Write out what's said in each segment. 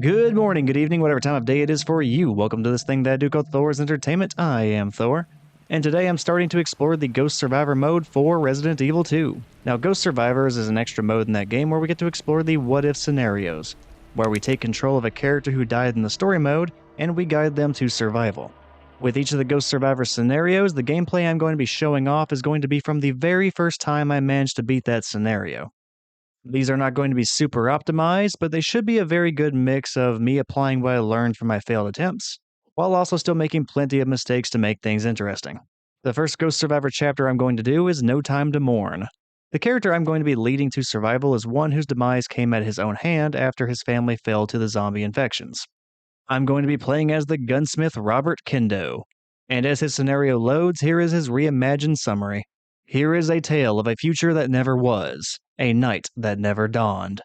Good morning, good evening, whatever time of day it is for you. Welcome to this thing that I do called Thor's Entertainment. I am Thor, and today I'm starting to explore the Ghost Survivor mode for Resident Evil 2. Now, Ghost Survivors is an extra mode in that game where we get to explore the what-if scenarios, where we take control of a character who died in the story mode, and we guide them to survival. With each of the Ghost Survivor scenarios, the gameplay I'm going to be showing off is going to be from the very first time I managed to beat that scenario. These are not going to be super optimized, but they should be a very good mix of me applying what I learned from my failed attempts, while also still making plenty of mistakes to make things interesting. The first Ghost Survivor chapter I'm going to do is No Time to Mourn. The character I'm going to be leading to survival is one whose demise came at his own hand after his family fell to the zombie infections. I'm going to be playing as the gunsmith Robert Kendo, and as his scenario loads, here is his reimagined summary. Here is a tale of a future that never was, a night that never dawned.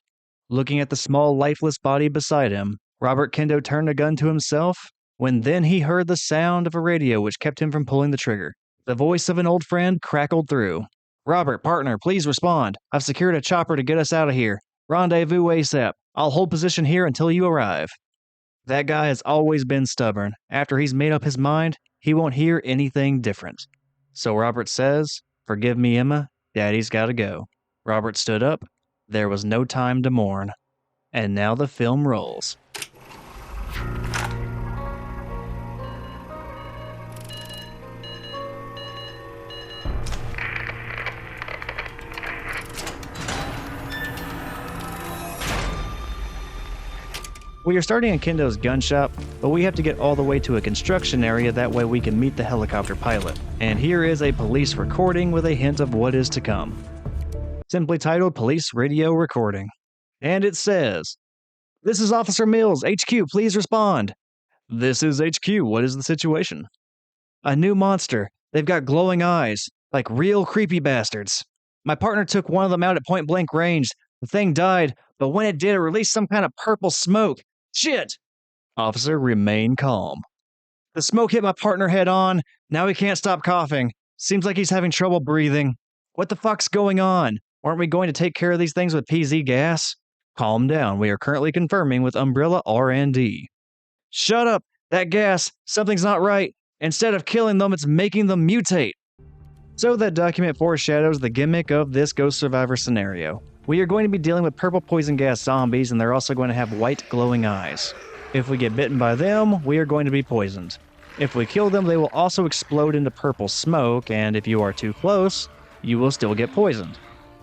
Looking at the small, lifeless body beside him, Robert Kendo turned a gun to himself, when then he heard the sound of a radio which kept him from pulling the trigger. The voice of an old friend crackled through. "Robert, partner, please respond. I've secured a chopper to get us out of here. Rendezvous ASAP. I'll hold position here until you arrive." That guy has always been stubborn. After he's made up his mind, he won't hear anything different. So Robert says, "Forgive me, Emma. Daddy's gotta go." Robert stood up. There was no time to mourn. And now the film rolls. We are starting in Kendo's gun shop, but we have to get all the way to a construction area, that way we can meet the helicopter pilot. And here is a police recording with a hint of what is to come. Simply titled Police Radio Recording. And it says, "This is Officer Mills, HQ, please respond." "This is HQ, what is the situation?" "A new monster. They've got glowing eyes, like real creepy bastards. My partner took one of them out at point blank range. The thing died, but when it did, it released some kind of purple smoke. Shit!" "Officer, remain calm." "The smoke hit my partner head on. Now he can't stop coughing. Seems like he's having trouble breathing. What the fuck's going on? Aren't we going to take care of these things with PZ gas?" "Calm down. We are currently confirming with Umbrella R&D." "Shut up! That gas! Something's not right. Instead of killing them, it's making them mutate." So that document foreshadows the gimmick of this Ghost Survivor scenario. We are going to be dealing with purple poison gas zombies, and they're also going to have white glowing eyes. If we get bitten by them, we are going to be poisoned. If we kill them, they will also explode into purple smoke, and if you are too close, you will still get poisoned.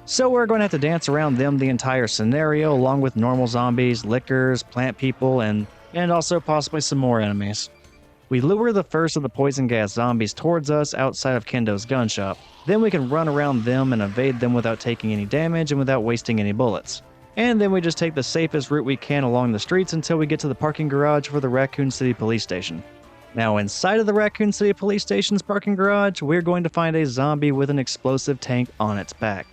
So we're going to have to dance around them the entire scenario, along with normal zombies, lickers, plant people, and also possibly some more enemies. We lure the first of the poison gas zombies towards us outside of Kendo's gun shop. Then we can run around them and evade them without taking any damage and without wasting any bullets. And then we just take the safest route we can along the streets until we get to the parking garage for the Raccoon City Police Station. Now inside of the Raccoon City Police Station's parking garage, we're going to find a zombie with an explosive tank on its back.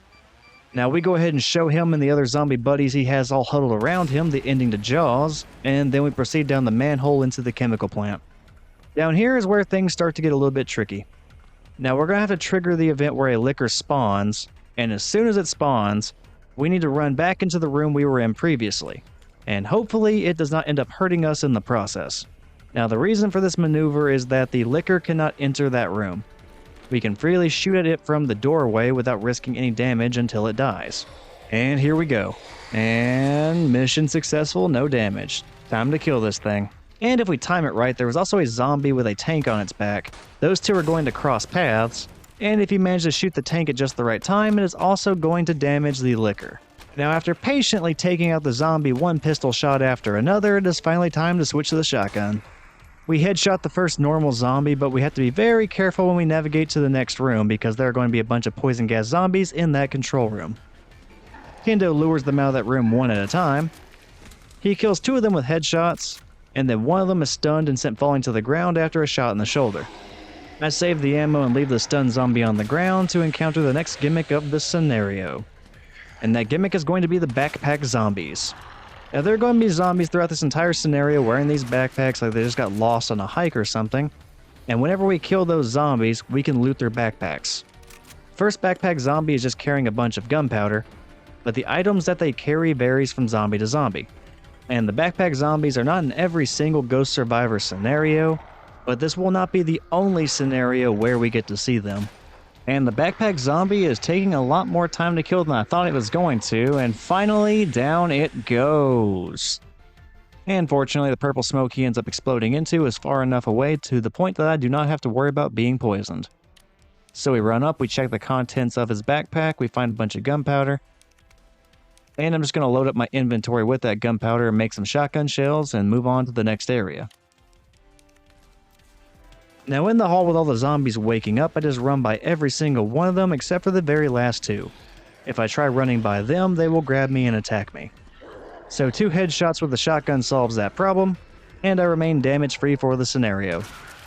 Now we go ahead and show him and the other zombie buddies he has all huddled around him the ending to Jaws, and then we proceed down the manhole into the chemical plant. Down here is where things start to get a little bit tricky. Now we're going to have to trigger the event where a licker spawns, and as soon as it spawns, we need to run back into the room we were in previously, and hopefully it does not end up hurting us in the process. Now the reason for this maneuver is that the licker cannot enter that room. We can freely shoot at it from the doorway without risking any damage until it dies. And here we go. And mission successful, no damage. Time to kill this thing. And if we time it right, there was also a zombie with a tank on its back. Those two are going to cross paths, and if you manage to shoot the tank at just the right time, it is also going to damage the licker. Now after patiently taking out the zombie one pistol shot after another, it is finally time to switch to the shotgun. We headshot the first normal zombie, but we have to be very careful when we navigate to the next room because there are going to be a bunch of poison gas zombies in that control room. Kendo lures them out of that room one at a time. He kills two of them with headshots, and then one of them is stunned and sent falling to the ground after a shot in the shoulder. I save the ammo and leave the stunned zombie on the ground to encounter the next gimmick of the scenario. And that gimmick is going to be the backpack zombies. Now there are going to be zombies throughout this entire scenario wearing these backpacks like they just got lost on a hike or something, and whenever we kill those zombies, we can loot their backpacks. First backpack zombie is just carrying a bunch of gunpowder, but the items that they carry varies from zombie to zombie. And the backpack zombies are not in every single Ghost Survivor scenario, but this will not be the only scenario where we get to see them. And the backpack zombie is taking a lot more time to kill than I thought it was going to, and finally down it goes. And fortunately, the purple smoke he ends up exploding into is far enough away to the point that I do not have to worry about being poisoned. So we run up, we check the contents of his backpack, we find a bunch of gunpowder, and I'm just going to load up my inventory with that gunpowder and make some shotgun shells and move on to the next area. Now in the hall with all the zombies waking up, I just run by every single one of them except for the very last two. If I try running by them, they will grab me and attack me. So 2 headshots with the shotgun solves that problem, and I remain damage-free for the scenario.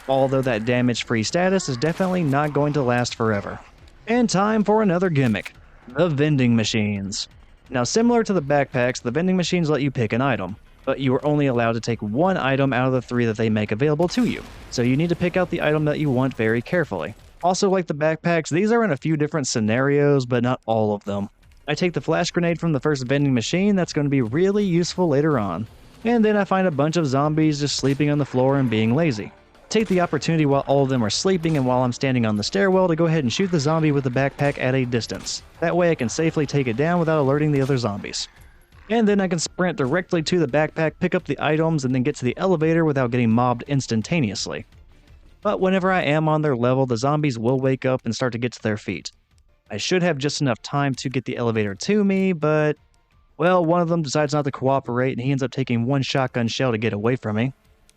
Although that damage-free status is definitely not going to last forever. And time for another gimmick, the vending machines. Now similar to the backpacks, the vending machines let you pick an item, but you are only allowed to take 1 item out of the 3 that they make available to you. So you need to pick out the item that you want very carefully. Also, like the backpacks, these are in a few different scenarios, but not all of them. I take the flash grenade from the first vending machine, that's going to be really useful later on. And then I find a bunch of zombies just sleeping on the floor and being lazy. Take the opportunity while all of them are sleeping and while I'm standing on the stairwell to go ahead and shoot the zombie with the backpack at a distance. That way I can safely take it down without alerting the other zombies. And then I can sprint directly to the backpack, pick up the items, and then get to the elevator without getting mobbed instantaneously. But whenever I am on their level, the zombies will wake up and start to get to their feet. I should have just enough time to get the elevator to me, but, well, one of them decides not to cooperate and he ends up taking 1 shotgun shell to get away from me.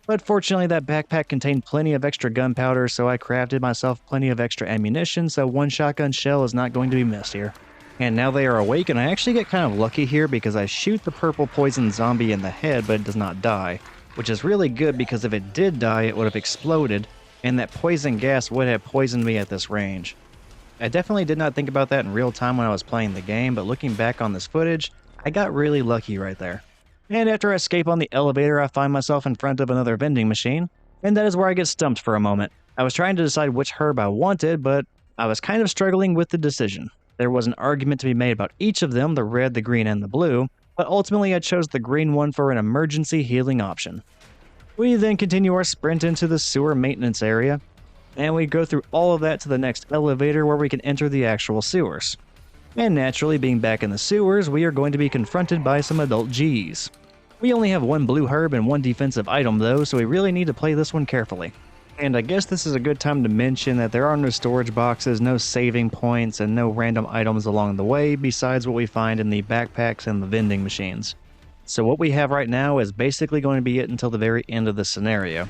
But fortunately that backpack contained plenty of extra gunpowder, so I crafted myself plenty of extra ammunition, so 1 shotgun shell is not going to be missed here. And now they are awake, and I actually get kind of lucky here because I shoot the purple poison zombie in the head, but it does not die. Which is really good because if it did die, it would have exploded, and that poison gas would have poisoned me at this range. I definitely did not think about that in real time when I was playing the game, but looking back on this footage, I got really lucky right there. And after I escape on the elevator, I find myself in front of another vending machine, and that is where I get stumped for a moment. I was trying to decide which herb I wanted, but I was kind of struggling with the decision. There was an argument to be made about each of them, the red, the green, and the blue, but ultimately I chose the green one for an emergency healing option. We then continue our sprint into the sewer maintenance area, and we go through all of that to the next elevator where we can enter the actual sewers. And naturally, being back in the sewers, we are going to be confronted by some adult Gs. We only have 1 blue herb and 1 defensive item though, so we really need to play this one carefully. And I guess this is a good time to mention that there are no storage boxes, no saving points, and no random items along the way besides what we find in the backpacks and the vending machines. So what we have right now is basically going to be it until the very end of the scenario.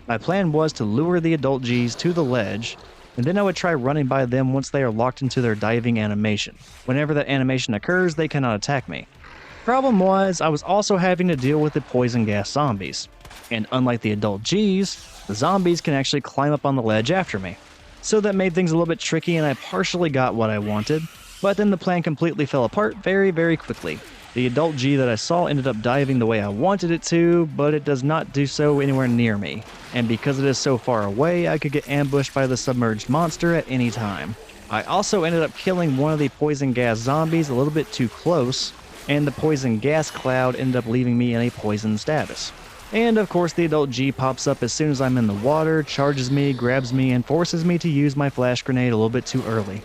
My plan was to lure the adult Gs to the ledge, and then I would try running by them once they are locked into their diving animation. Whenever that animation occurs, they cannot attack me. Problem was, I was also having to deal with the poison gas zombies. And unlike the adult Gs, the zombies can actually climb up on the ledge after me. So that made things a little bit tricky and I partially got what I wanted, but then the plan completely fell apart very, very quickly. The adult G that I saw ended up diving the way I wanted it to, but it does not do so anywhere near me. And because it is so far away, I could get ambushed by the submerged monster at any time. I also ended up killing one of the poison gas zombies a little bit too close, and the poison gas cloud ended up leaving me in a poison status. And of course the adult G pops up as soon as I'm in the water, charges me, grabs me, and forces me to use my flash grenade a little bit too early.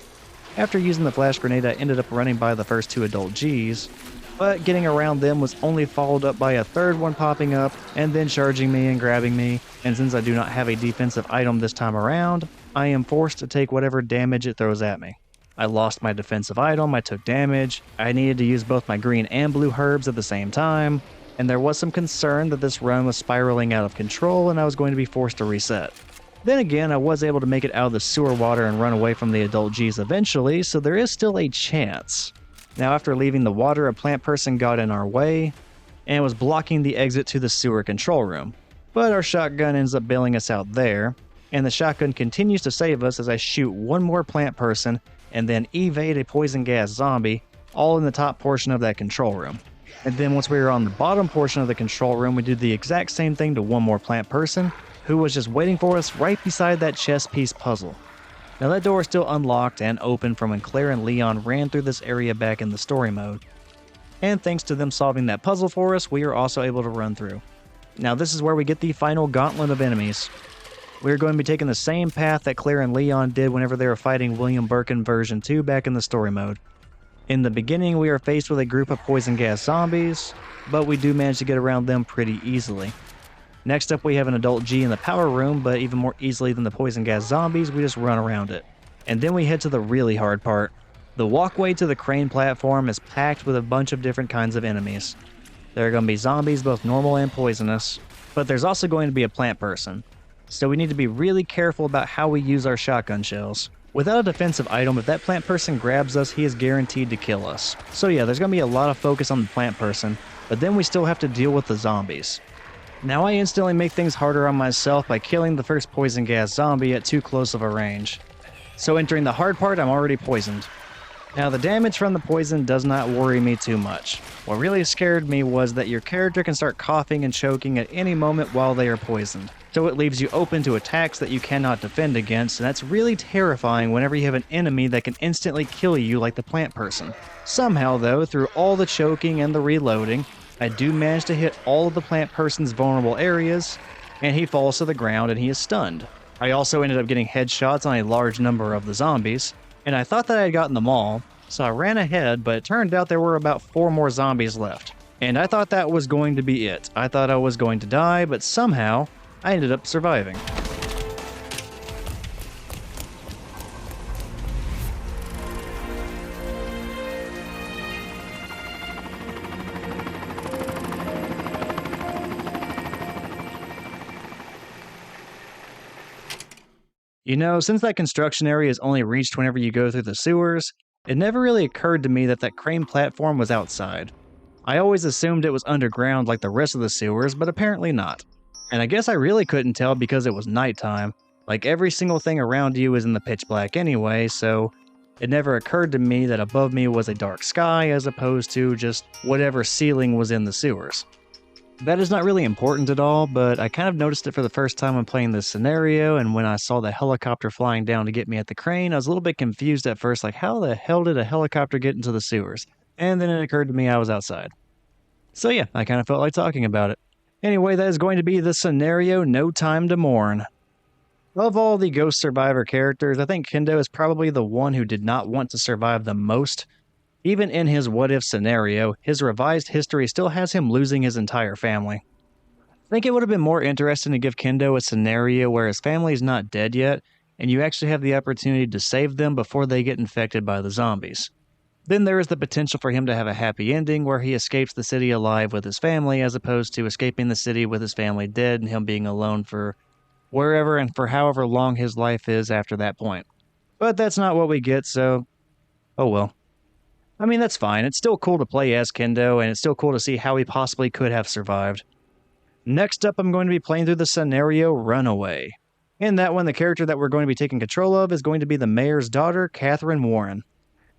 After using the flash grenade, I ended up running by the first 2 adult Gs, but getting around them was only followed up by a third one popping up and then charging me and grabbing me, and since I do not have a defensive item this time around, I am forced to take whatever damage it throws at me. I lost my defensive item, I took damage, I needed to use both my green and blue herbs at the same time, and there was some concern that this run was spiraling out of control and I was going to be forced to reset. Then again, I was able to make it out of the sewer water and run away from the adult Gs eventually, so there is still a chance. Now after leaving the water, a plant person got in our way and was blocking the exit to the sewer control room. But our shotgun ends up bailing us out there, and the shotgun continues to save us as I shoot one more plant person and then evade a poison gas zombie, all in the top portion of that control room. And then once we were on the bottom portion of the control room, we did the exact same thing to one more plant person, who was just waiting for us right beside that chess piece puzzle. Now that door is still unlocked and open from when Claire and Leon ran through this area back in the story mode. and thanks to them solving that puzzle for us, we are also able to run through. Now this is where we get the final gauntlet of enemies. We're going to be taking the same path that Claire and Leon did whenever they were fighting William Birkin version 2 back in the story mode. In the beginning, we are faced with a group of poison gas zombies, but we do manage to get around them pretty easily. Next up, we have an adult G in the power room, but even more easily than the poison gas zombies, we just run around it. And then we head to the really hard part. The walkway to the crane platform is packed with a bunch of different kinds of enemies. There are going to be zombies, both normal and poisonous, but there's also going to be a plant person. So we need to be really careful about how we use our shotgun shells. Without a defensive item, if that plant person grabs us, he is guaranteed to kill us. So yeah, there's going to be a lot of focus on the plant person, but then we still have to deal with the zombies. Now I instantly make things harder on myself by killing the first poison gas zombie at too close of a range. So entering the hard part, I'm already poisoned. Now the damage from the poison does not worry me too much. What really scared me was that your character can start coughing and choking at any moment while they are poisoned. So it leaves you open to attacks that you cannot defend against, and that's really terrifying whenever you have an enemy that can instantly kill you like the plant person. Somehow though, through all the choking and the reloading, I do manage to hit all of the plant person's vulnerable areas, and he falls to the ground and he is stunned. I also ended up getting headshots on a large number of the zombies, and I thought that I had gotten them all, so I ran ahead, but it turned out there were about 4 more zombies left. And I thought that was going to be it. I thought I was going to die, but somehow I ended up surviving. You know, since that construction area is only reached whenever you go through the sewers, it never really occurred to me that that crane platform was outside. I always assumed it was underground like the rest of the sewers, but apparently not. And I guess I really couldn't tell because it was nighttime. Like every single thing around you is in the pitch black anyway, so it never occurred to me that above me was a dark sky as opposed to just whatever ceiling was in the sewers. That is not really important at all, but I kind of noticed it for the first time when playing this scenario, and when I saw the helicopter flying down to get me at the crane, I was a little bit confused at first, like how the hell did a helicopter get into the sewers? And then it occurred to me I was outside. So yeah, I kind of felt like talking about it. Anyway, that is going to be the scenario No Time to Mourn. Of all the Ghost Survivor characters, I think Kendo is probably the one who did not want to survive the most. Even in his what-if scenario, his revised history still has him losing his entire family. I think it would have been more interesting to give Kendo a scenario where his family is not dead yet, and you actually have the opportunity to save them before they get infected by the zombies. Then there is the potential for him to have a happy ending where he escapes the city alive with his family as opposed to escaping the city with his family dead and him being alone for wherever and for however long his life is after that point. But that's not what we get, so oh well. I mean, that's fine. It's still cool to play as Kendo, and it's still cool to see how he possibly could have survived. Next up, I'm going to be playing through the scenario Runaway. In that one, the character that we're going to be taking control of is going to be the mayor's daughter, Catherine Warren.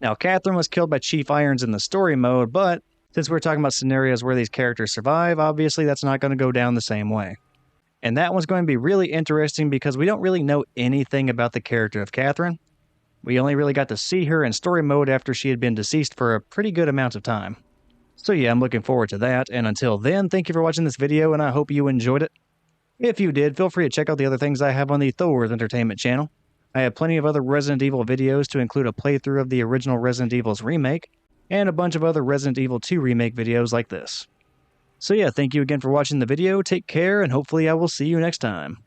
Now, Catherine was killed by Chief Irons in the story mode, but since we're talking about scenarios where these characters survive, obviously that's not going to go down the same way. And that one's going to be really interesting because we don't really know anything about the character of Catherine. We only really got to see her in story mode after she had been deceased for a pretty good amount of time. So yeah, I'm looking forward to that, and until then, thank you for watching this video, and I hope you enjoyed it. If you did, feel free to check out the other things I have on the Thor's Entertainment channel. I have plenty of other Resident Evil videos to include a playthrough of the original Resident Evil's remake, and a bunch of other Resident Evil 2 remake videos like this. So yeah, thank you again for watching the video, take care, and hopefully I will see you next time.